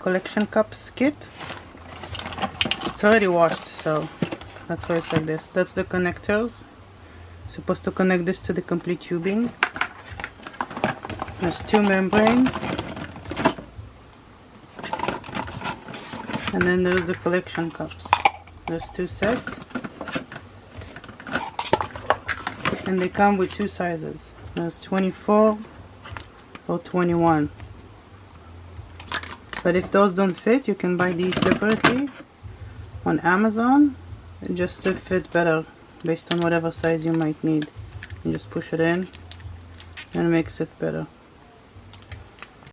collection cups kit. It's already washed, so that's why it's like this. That's the connectors. Supposed to connect this to the complete tubing. There's 2 membranes. And then there's the collection cups. There's 2 sets. And they come with 2 sizes. There's 24 or 21. But if those don't fit, you can buy these separately on Amazon, just to fit better based on whatever size you might need. You just push it in and it makes it better.